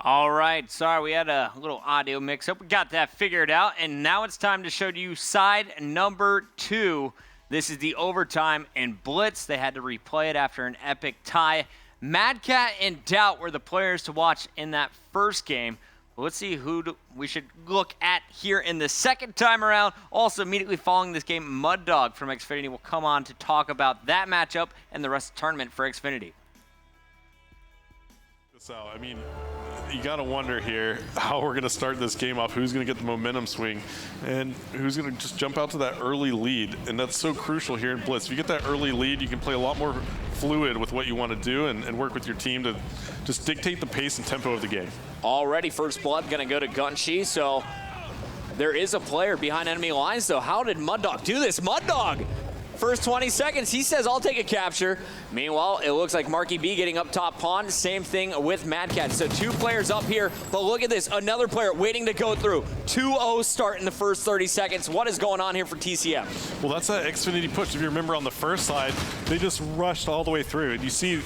All right, sorry, we had a little audio mix-up. We got that figured out, and now it's time to show you side number 2. This is the overtime and Blitz. They had to replay it after an epic tie. Mad Cat and Doubt were the players to watch in that first game. Well, let's see who we should look at here in the second time around. Also, immediately following this game, Muddawg from Xfinity will come on to talk about that matchup and the rest of the tournament for Xfinity. So, I mean, you got to wonder here how we're going to start this game off, who's going to get the momentum swing, and who's going to just jump out to that early lead. And that's so crucial here in Blitz. If you get that early lead, you can play a lot more fluid with what you want to do and work with your team to just dictate the pace and tempo of the game. Already first blood going to go to Gunshi, so there is a player behind enemy lines, though. How did Muddawg do this? Muddawg! First 20 seconds, he says, I'll take a capture. Meanwhile, it looks like Marky B getting up top pond. Same thing with Mad Cat. So 2 players up here, but look at this. Another player waiting to go through. 2-0 start in the first 30 seconds. What is going on here for TCM? Well, that's that Xfinity push. If you remember on the first side, they just rushed all the way through. And you see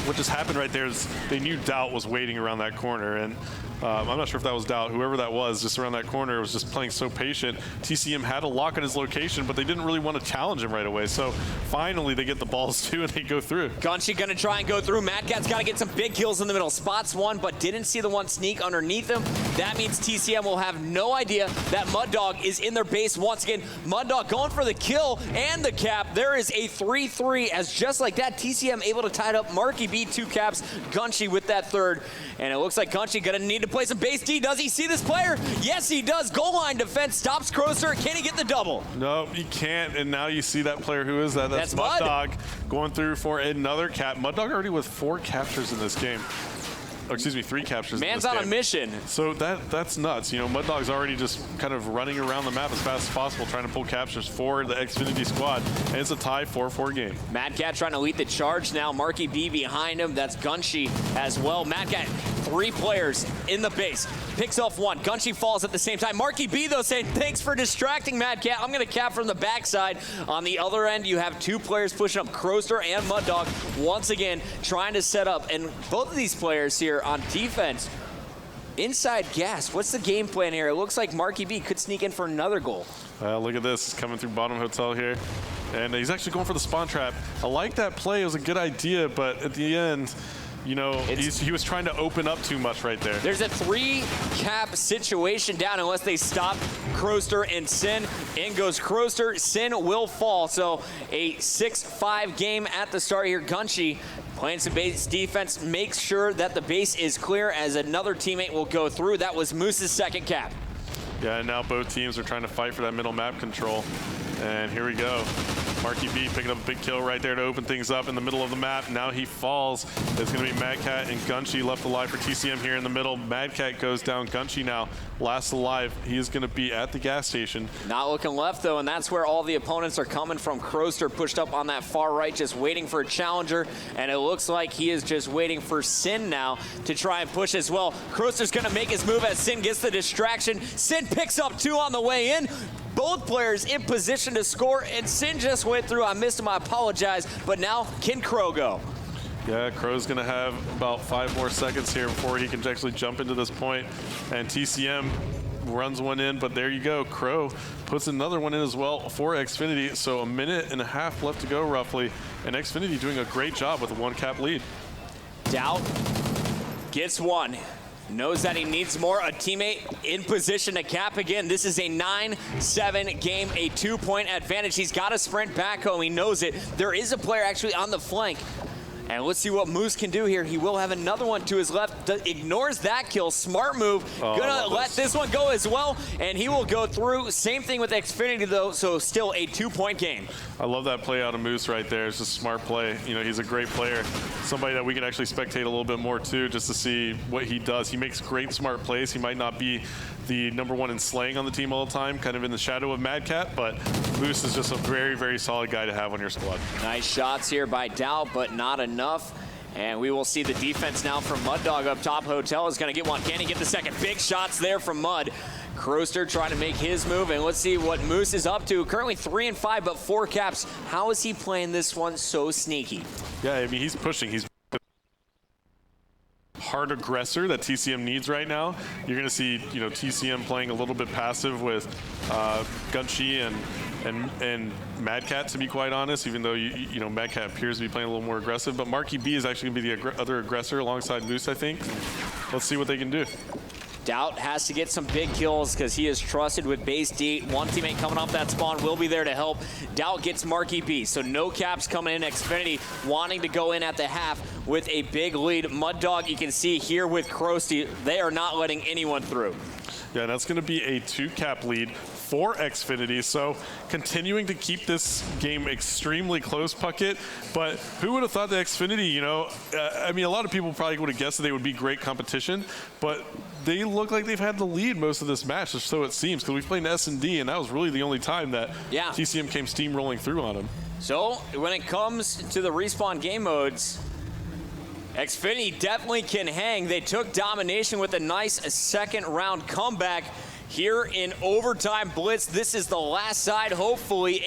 what just happened right there is they knew Doubt was waiting around that corner. And I'm not sure if that was Doubt. Whoever that was, just around that corner, was just playing so patient. TCM had a lock on his location, but they didn't really want to challenge him right away. So finally, they get the balls too, and they go through. Gunshi gonna try and go through. Mad Cat's got to get some big kills in the middle. Spots one, but didn't see the one sneak underneath him. That means TCM will have no idea that Muddawg is in their base once again. Muddawg going for the kill and the cap. There is a 3-3 as just like that, TCM able to tie it up. Marky B 2 caps, Gunshi with that third. And it looks like Gunshi gonna need to play some base D. Does he see this player? Yes, he does. Goal line defense stops Crowster. Can he get the double? No, he can't. And now you see that player. Who is that? That's Muddawg going through for another cap. Muddawg already with 4 captures in this game. Or excuse me, 3 captures. Man's on a mission. So that's nuts. You know, Muddawg's already just kind of running around the map as fast as possible, trying to pull captures for the Xfinity squad. And it's a tie 4-4 game. Mad Cat trying to lead the charge now. Marky B behind him. That's Gunshi as well. Mad Cat, 3 players in the base. Picks off 1. Gunshi falls at the same time. Marky B, though, saying, thanks for distracting Mad Cat. I'm going to cap from the backside. On the other end, you have 2 players pushing up, Crowster and Muddawg, once again trying to set up. And both of these players here on defense, inside gas. What's the game plan here? It looks like Marky B could sneak in for another goal. Look at this. He's coming through bottom hotel here. And he's actually going for the spawn trap. I like that play. It was a good idea, but at the end, you know, he was trying to open up too much right there. There's a 3-cap situation down unless they stop Crowster and Sin. In goes Crowster. Sin will fall. So a 6-5 game at the start here. Gunshi playing some base defense, makes sure that the base is clear as another teammate will go through. That was Moose's 2nd cap. Yeah, and now both teams are trying to fight for that middle map control. And here we go. Marky B picking up a big kill right there to open things up in the middle of the map. Now he falls. It's going to be Mad Cat and Gunshi left alive for TCM here in the middle. Mad Cat goes down. Gunshi now last alive. He is going to be at the gas station. Not looking left, though, and that's where all the opponents are coming from. Crowster pushed up on that far right, just waiting for a challenger, and it looks like he is just waiting for Sin now to try and push as well. Crowster's going to make his move as Sin gets the distraction. Sin picks up 2 on the way in. Both players in position to score, and Sin just went through. I missed him, I apologize, but now can Crow go? Yeah, Crow's going to have about 5 more seconds here before he can actually jump into this point. And TCM runs one in, but there you go. Crow puts another one in as well for Xfinity. So a minute and a half left to go roughly. And Xfinity doing a great job with a 1-cap lead. Doubt gets 1. Knows that he needs more. A teammate in position to cap again. This is a 9-7 game, a 2-point advantage. He's got to sprint back home. He knows it. There is a player actually on the flank. And let's see what Moose can do here. He will have another one to his left. Ignores that kill. Smart move. Gonna let this one go as well. And he will go through. Same thing with Xfinity, though. So still a 2-point game. I love that play out of Moose right there. It's just a smart play. You know, he's a great player. Somebody that we can actually spectate a little bit more, too, just to see what he does. He makes great, smart plays. He might not be the #1 in slaying on the team all the time, kind of in the shadow of Mad Cat, but Moose is just a very, very solid guy to have on your squad. Nice shots here by Doubt, but not enough. And we will see the defense now from Muddawg up top. Hotel is going to get one. Can he get the second? Big shots there from Mud. Crowster trying to make his move, and let's see what Moose is up to. Currently 3-5, but 4 caps. How is he playing this one so sneaky? Yeah, I mean, he's pushing. He's hard aggressor that TCM needs right now. You're going to see, TCM playing a little bit passive with Gunshi and Mad Cat, to be quite honest, even though Mad Cat appears to be playing a little more aggressive. But Marky B is actually going to be the other aggressor alongside Moose, I think. Let's see what they can do. Doubt has to get some big kills because he is trusted with base D. One teammate coming off that spawn will be there to help. Doubt gets Marky B, so no caps coming in. Xfinity wanting to go in at the half with a big lead. Muddawg, you can see here with Krosty, they are not letting anyone through. Yeah, that's going to be a 2-cap lead for Xfinity, so continuing to keep this game extremely close, Puckett. But who would have thought that Xfinity, I mean, a lot of people probably would have guessed that they would be great competition, but they look like they've had the lead most of this match, or so it seems, because we played in S&D, and that was really the only time that TCM came steamrolling through on them. So when it comes to the respawn game modes, Xfinity definitely can hang. They took domination with a nice second round comeback here in overtime Blitz. This is the last side, hopefully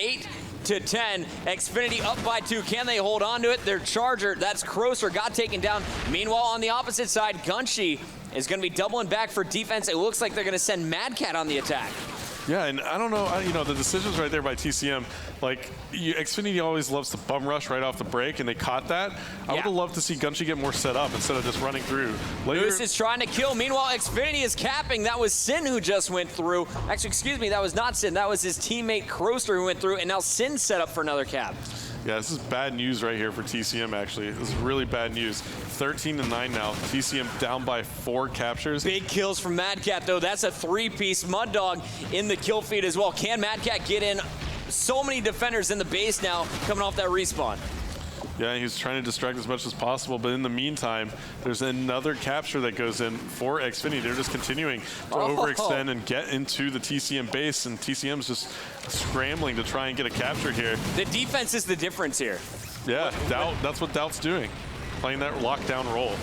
8-10. Xfinity up by 2. Can they hold on to it? Their charger, that's Kroser, got taken down. Meanwhile, on the opposite side, Gunshi is going to be doubling back for defense. It looks like they're going to send Mad Cat on the attack. Yeah, and I don't know, the decisions right there by TCM, like, Xfinity always loves to bum rush right off the break, and they caught that. I would have loved to see Gunshi get more set up instead of just running through. Moose is trying to kill. Meanwhile, Xfinity is capping. That was Sin who just went through. Actually, excuse me, that was not Sin. That was his teammate Kroster who went through, and now Sin set up for another cap. Yeah, this is bad news right here for TCM, actually. This is really bad news. 13-9 now. TCM down by 4 captures. Big kills from Mad Cat, though. That's a 3-piece. Muddawg in the kill feed as well. Can Mad Cat get in? So many defenders in the base now coming off that respawn. Yeah, he's trying to distract as much as possible, but in the meantime, there's another capture that goes in for Xfinity. They're just continuing to overextend and get into the TCM base, and TCM's just scrambling to try and get a capture here. The defense is the difference here. Yeah, Doubt, that's what Doubt's doing, playing that lockdown role.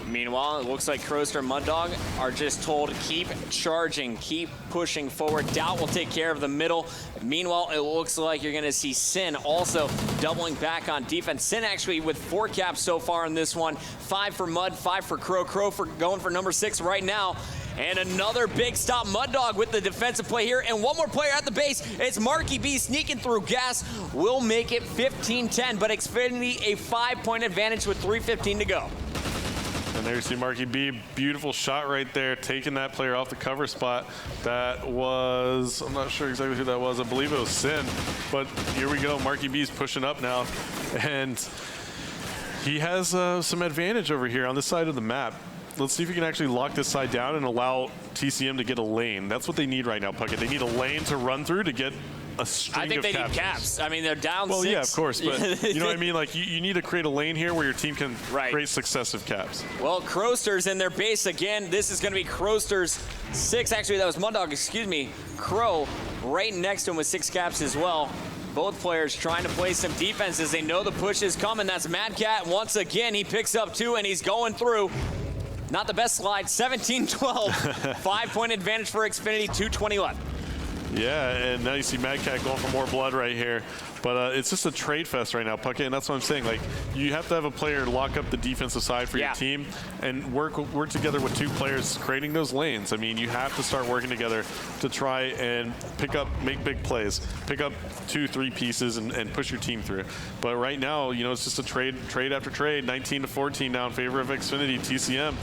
Meanwhile, it looks like Kroster and Muddawg are just told, keep charging, keep pushing forward. Doubt will take care of the middle. Meanwhile, it looks like you're going to see Sin also doubling back on defense. Sin actually with 4 caps so far in this one. 5 for Mud, 5 for Crow. Crow for going for number 6 right now. And another big stop. Muddawg with the defensive play here. And one more player at the base. It's Marky B sneaking through. Gas will make it 15-10, but Xfinity a 5-point advantage with 3:15 to go. And there you see Marky B, beautiful shot right there, taking that player off the cover spot. That was, I'm not sure exactly who that was. I believe it was Sin, but here we go. Marky B's pushing up now, and he has some advantage over here on this side of the map. Let's see if we can actually lock this side down and allow TCM to get a lane. That's what they need right now, Puckett. They need a lane to run through to get a string of captures. I think they need caps. I mean, they're down 6. Well, yeah, of course, but you know what I mean? Like, you need to create a lane here where your team can create successive caps. Well, Kroster's in their base again. This is going to be Kroster's 6. Actually, that was Muddawg, excuse me. Crow right next to him with 6 caps as well. Both players trying to play some defense as they know the push is coming. That's Mad Cat. Once again, he picks up 2, and he's going through. Not the best slide, 17-12. 5-point advantage for Xfinity, 2:20 left. Yeah, and now you see Mad Cat going for more blood right here. But it's just a trade fest right now, Puckett, and that's what I'm saying. Like, you have to have a player lock up the defensive side for your team and work together with 2 players creating those lanes. I mean, you have to start working together to try and make big plays, pick up 2-3 pieces and push your team through. But right now, it's just a trade after trade, 19-14 now in favor of Xfinity. TCM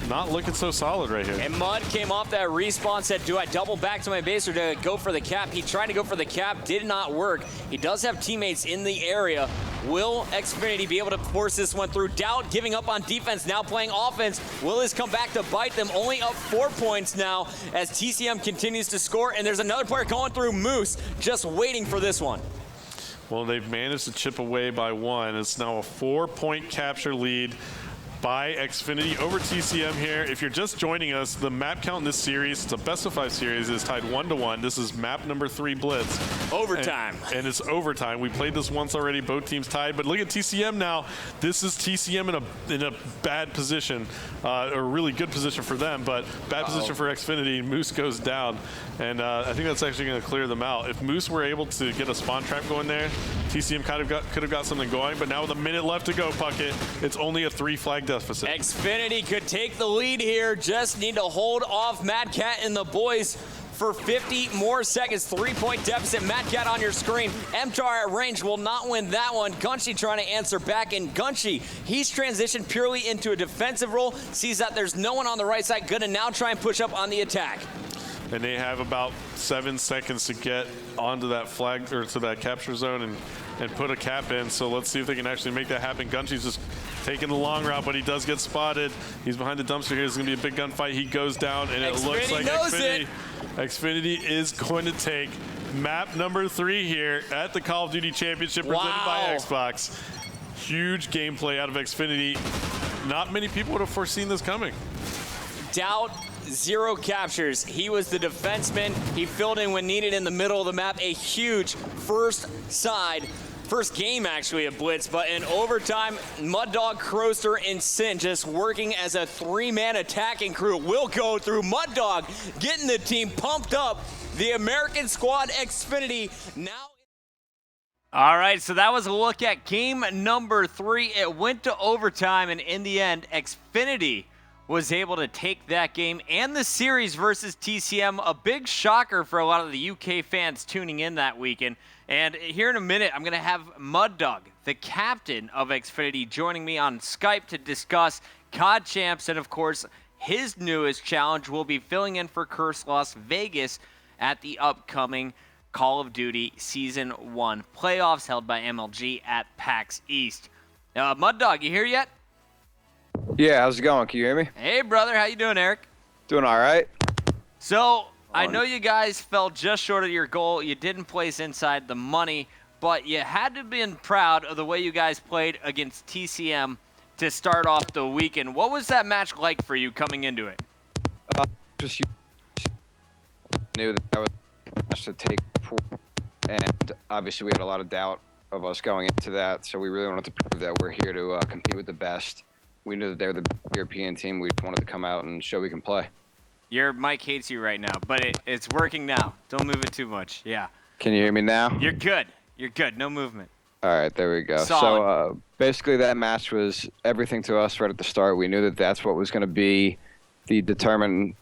not looking so solid right here. And Mud came off that respawn, said, do I double back to my base or do I go for the cap? He tried to go for the cap, did not work. He does have teammates in the area. Will Xfinity be able to force this one through? Doubt giving up on defense, now playing offense. Will this come back to bite them? Only up 4 points now as TCM continues to score. And there's another player going through, Moose, just waiting for this one. Well, they've managed to chip away by 1. It's now a 4-point capture lead by Xfinity over TCM here. If you're just joining us, the map count in this series, it's a best of 5 series, is tied 1-1. This is map number 3 Blitz. Overtime. And it's overtime. We played this once already. Both teams tied. But look at TCM now. This is TCM in a bad position, or a really good position for them, but bad position for Xfinity. Moose goes down. And I think that's actually going to clear them out. If Moose were able to get a spawn trap going there, TCM could have got something going. But now with a minute left to go, Puckett, it's only a 3 flag deficit. Xfinity could take the lead here. Just need to hold off Mad Cat and the boys for 50 more seconds. 3-point deficit. Mad Cat on your screen. MTAR at range will not win that one. Gunshi trying to answer back, and Gunshi, he's transitioned purely into a defensive role. Sees that there's no one on the right side. Gonna now try and push up on the attack. And they have about 7 seconds to get onto that flag, or to that capture zone, and put a cap in. So let's see if they can actually make that happen. Gunshi's just taking the long route, but he does get spotted. He's behind the dumpster here. It's going to be a big gunfight. He goes down, and it looks like Xfinity is going to take map number 3 here at the Call of Duty Championship presented by Xbox. Huge gameplay out of Xfinity. Not many people would have foreseen this coming. Doubt, 0 captures. He was the defenseman. He filled in when needed in the middle of the map. A huge first game actually of Blitz, but in overtime, Muddawg, Croaster, and Sin just working as a 3-man attacking crew. Will go through Muddawg, getting the team pumped up. The American squad Xfinity now. All right, so that was a look at game number 3. It went to overtime, and in the end, Xfinity was able to take that game and the series versus TCM. A big shocker for a lot of the UK fans tuning in that weekend. And here in a minute, I'm going to have Muddog, the captain of Xfinity, joining me on Skype to discuss COD Champs. And, of course, his newest challenge will be filling in for Curse Las Vegas at the upcoming Call of Duty Season 1 playoffs held by MLG at PAX East. Muddog, you here yet? Yeah, how's it going? Can you hear me? Hey, brother. How you doing, Eric? Doing all right. So, I know you guys fell just short of your goal. You didn't place inside the money, but you had to have been proud of the way you guys played against TCM to start off the weekend. What was that match like for you coming into it? Just knew that I was to take, and obviously we had a lot of doubt of us going into that, so we really wanted to prove that we're here to compete with the best. We knew that they were the European team. We wanted to come out and show we can play. Your mic hates you right now, but it's working now. Don't move it too much. Yeah. Can you hear me now? You're good. You're good. No movement. All right, there we go. Solid. So basically that match was everything to us right at the start. We knew that that's what was going to be the determining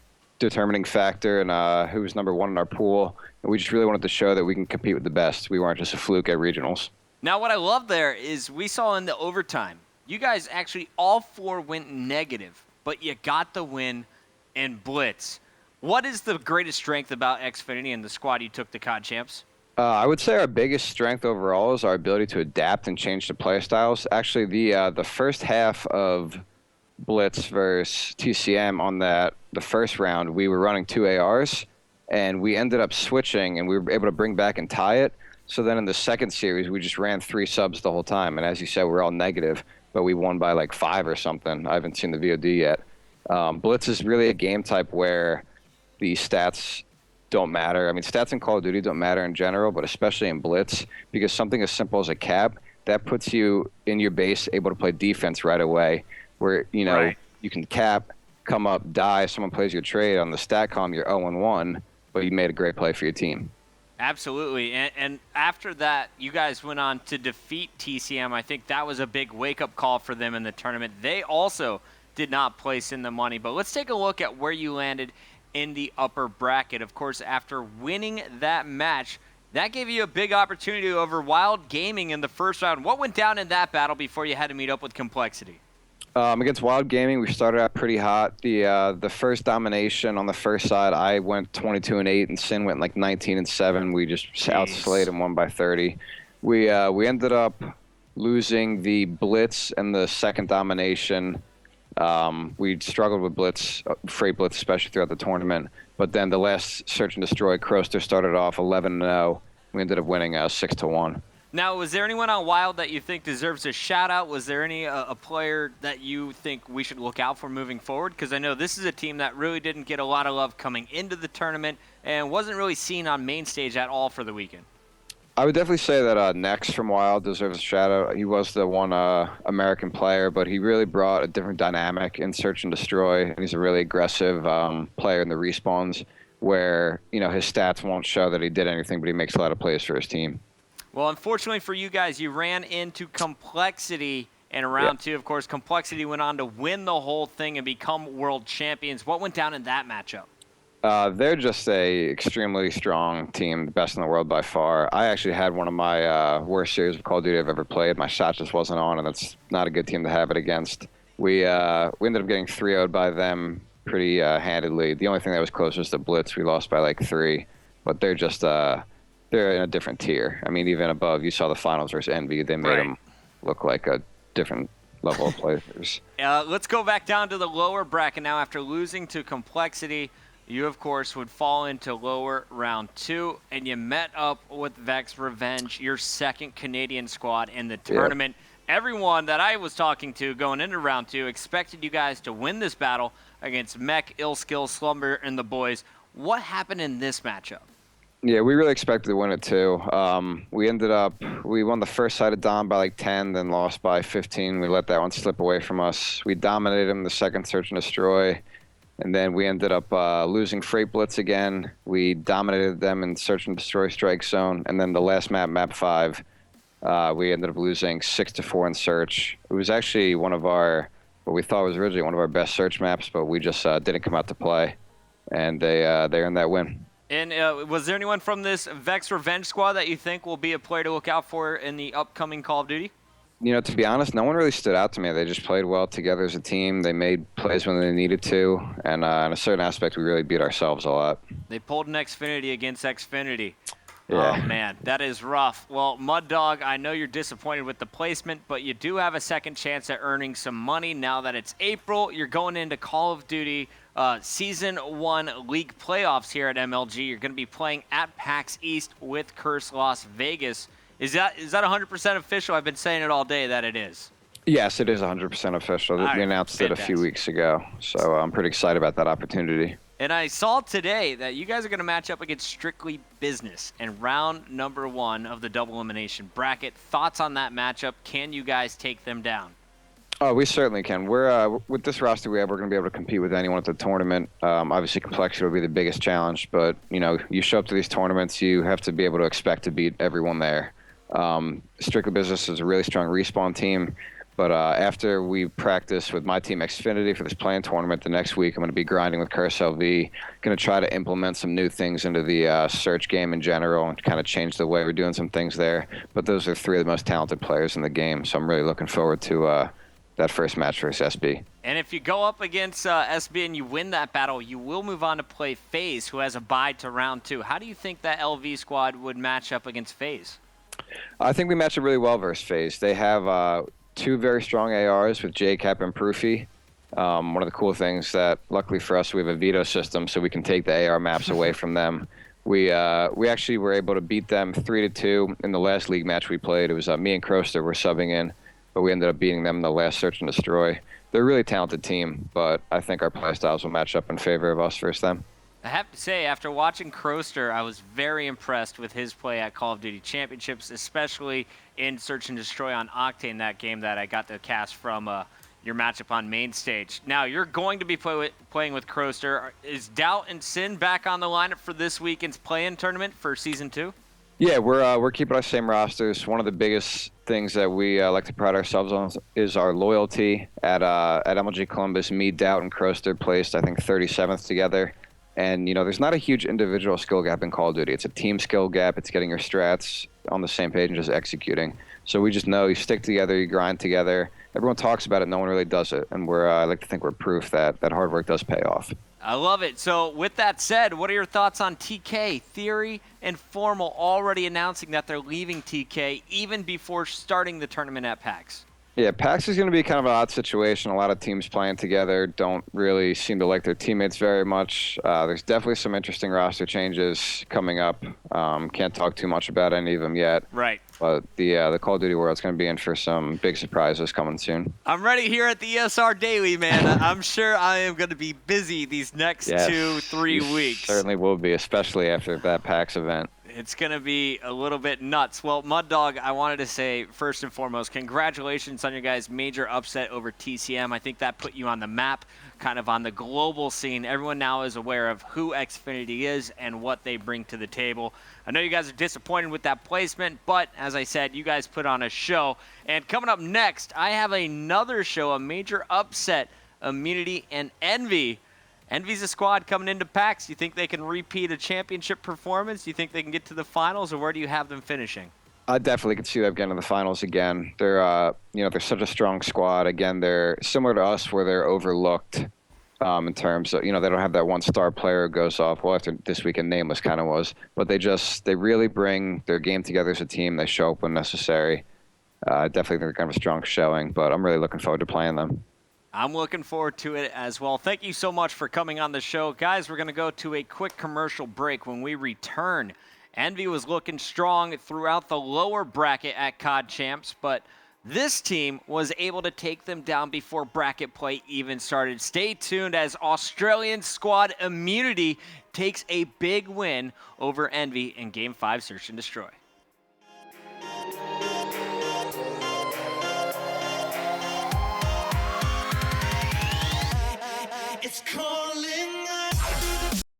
factor and who was number 1 in our pool. And we just really wanted to show that we can compete with the best. We weren't just a fluke at regionals. Now, what I love there is we saw in the overtime, you guys actually all 4 went negative, but you got the win in Blitz. What is the greatest strength about Xfinity and the squad you took to COD Champs? I would say our biggest strength overall is our ability to adapt and change the play styles. Actually, the first half of Blitz versus TCM on the first round, we were running 2 ARs, and we ended up switching, and we were able to bring back and tie it. So then in the second series, we just ran 3 subs the whole time, and as you said, we're all negative, but we won by like 5 or something. I haven't seen the VOD yet. Blitz is really a game type where the stats don't matter. I mean, stats in Call of Duty don't matter in general, but especially in Blitz, because something as simple as a cap, that puts you in your base able to play defense right away, where, you know, you can cap, come up, die, someone plays your trade. On the stat column, you're 0-1, but you made a great play for your team. Absolutely. And after that, you guys went on to defeat TCM. I think that was a big wake-up call for them in the tournament. They also did not place in the money. But let's take a look at where you landed in the upper bracket. Of course, after winning that match, that gave you a big opportunity over Wild Gaming in the first round. What went down in that battle before you had to meet up with Complexity? Against Wild Gaming, we started out pretty hot. The first domination on the first side, I went 22-8, and Sin went like 19-7. We just outslayed and won by 30. We ended up losing the Blitz and the second domination. We struggled with Blitz, Freight Blitz, especially throughout the tournament. But then the last Search and Destroy, Croaster started off 11-0. We ended up winning 6-1. Now, was there anyone on Wild that you think deserves a shout-out? Was there any a player that you think we should look out for moving forward? Because I know this is a team that really didn't get a lot of love coming into the tournament and wasn't really seen on main stage at all for the weekend. I would definitely say that Nex from Wild deserves a shout out. He was the one American player, but he really brought a different dynamic in Search and Destroy. And he's a really aggressive player in the respawns where, his stats won't show that he did anything, but he makes a lot of plays for his team. Well, unfortunately for you guys, you ran into Complexity in round 2. Of course, Complexity went on to win the whole thing and become world champions. What went down in that matchup? They're just a extremely strong team, the best in the world by far. I actually had one of my worst series of Call of Duty I've ever played. My shot just wasn't on, and that's not a good team to have it against. We ended up getting 3-0'd by them pretty handedly. The only thing that was close was the Blitz. We lost by like 3, but they're just they're in a different tier. I mean, even above, you saw the finals versus Envy. They made them look like a different level of players. Let's go back down to the lower bracket now. After losing to Complexity, you, of course, would fall into lower round 2, and you met up with Vex Revenge, your second Canadian squad in the tournament. Yep. Everyone that I was talking to going into round 2 expected you guys to win this battle against Mech, Illskill, Slumber, and the boys. What happened in this matchup? Yeah, we really expected to win it too. We won the first side of Dom by like 10, then lost by 15. We let that one slip away from us. We dominated them the second Search and Destroy. And then we ended up losing Freight Blitz again. We dominated them in Search and Destroy Strike Zone. And then the last map, map 5, we ended up losing 6-4 in Search. It was actually what we thought was originally one of our best Search maps, but we just didn't come out to play. And they earned that win. And was there anyone from this Vex Revenge squad that you think will be a player to look out for in the upcoming Call of Duty? To be honest, no one really stood out to me. They just played well together as a team. They made plays when they needed to. And in a certain aspect, we really beat ourselves a lot. They pulled an Xfinity against Xfinity. Yeah. Oh, man, that is rough. Well, Muddawg, I know you're disappointed with the placement, but you do have a second chance at earning some money now that it's April. You're going into Call of Duty Season 1 League playoffs here at MLG. You're going to be playing at PAX East with Curse Las Vegas. Is that 100% official? I've been saying it all day that it is. Yes, it is 100% official. All right, we announced it a few weeks ago, so I'm pretty excited about that opportunity. And I saw today that you guys are going to match up against Strictly Business in round number 1 of the double elimination bracket. Thoughts on that matchup? Can you guys take them down? Oh, we certainly can. We're with this roster we have, we're going to be able to compete with anyone at the tournament. Obviously, complexity will be the biggest challenge, but you show up to these tournaments, you have to be able to expect to beat everyone there. Strictly Business is a really strong respawn team, but after we practice with my team Xfinity for this playing tournament, the next week I'm going to be grinding with Curse LV, going to try to implement some new things into the search game in general and kind of change the way we're doing some things there. But those are 3 of the most talented players in the game, so I'm really looking forward to that first match versus SB. And if you go up against SB and you win that battle, you will move on to play FaZe, who has a bye to round 2. How do you think that LV squad would match up against FaZe? I think we match up really well versus FaZe. They have 2 very strong ARs with JCap and Proofy. One of the cool things that, luckily for us, we have a veto system, so we can take the AR maps away from them. We actually were able to beat them 3-2 in the last league match we played. It was me and Kroster were subbing in, but we ended up beating them in the last Search and Destroy. They're a really talented team, but I think our playstyles will match up in favor of us versus them. I have to say, after watching Kroster, I was very impressed with his play at Call of Duty Championships, especially in Search and Destroy on Octane, that game that I got to cast from your matchup on main stage. Now, you're going to be playing with Kroster. Is Doubt and Sin back on the lineup for this weekend's play-in tournament for Season 2? Yeah, we're keeping our same rosters. One of the biggest things that we like to pride ourselves on is our loyalty. At MLG Columbus, me, Doubt, and Kroster placed, I think, 37th together. And, there's not a huge individual skill gap in Call of Duty. It's a team skill gap. It's getting your strats on the same page and just executing. So we just know you stick together, you grind together. Everyone talks about it, no one really does it. And I like to think we're proof that hard work does pay off. I love it. So with that said, what are your thoughts on TK, Theory, and Formal already announcing that they're leaving TK even before starting the tournament at PAX? Yeah, PAX is going to be kind of an odd situation. A lot of teams playing together don't really seem to like their teammates very much. There's definitely some interesting roster changes coming up. Can't talk too much about any of them yet. Right. But the Call of Duty world's going to be in for some big surprises coming soon. I'm ready here at the ESR Daily, man. I'm sure I am going to be busy these next 2-3 weeks. Certainly will be, especially after that PAX event. It's going to be a little bit nuts. Well, Muddawg, I wanted to say, first and foremost, congratulations on your guys' major upset over TCM. I think that put you on the map, kind of on the global scene. Everyone now is aware of who Xfinity is and what they bring to the table. I know you guys are disappointed with that placement, but as I said, you guys put on a show. And coming up next, I have another show, a major upset, Immunity and Envy. Envy's a squad coming into PAX. Do you think they can repeat a championship performance? Do you think they can get to the finals, or where do you have them finishing? I definitely could see them getting to the finals again. They're, they're such a strong squad. Again, they're similar to us, where they're overlooked in terms of, they don't have that one star player who goes off. Well, after this weekend, Nameless kind of was, but they really bring their game together as a team. They show up when necessary. Definitely think they're kind of a strong showing, but I'm really looking forward to playing them. I'm looking forward to it as well. Thank you so much for coming on the show. Guys, we're going to go to a quick commercial break. When we return, Envy was looking strong throughout the lower bracket at COD Champs, but this team was able to take them down before bracket play even started. Stay tuned as Australian squad Immunity takes a big win over Envy in Game 5 Search and Destroy. It's calling.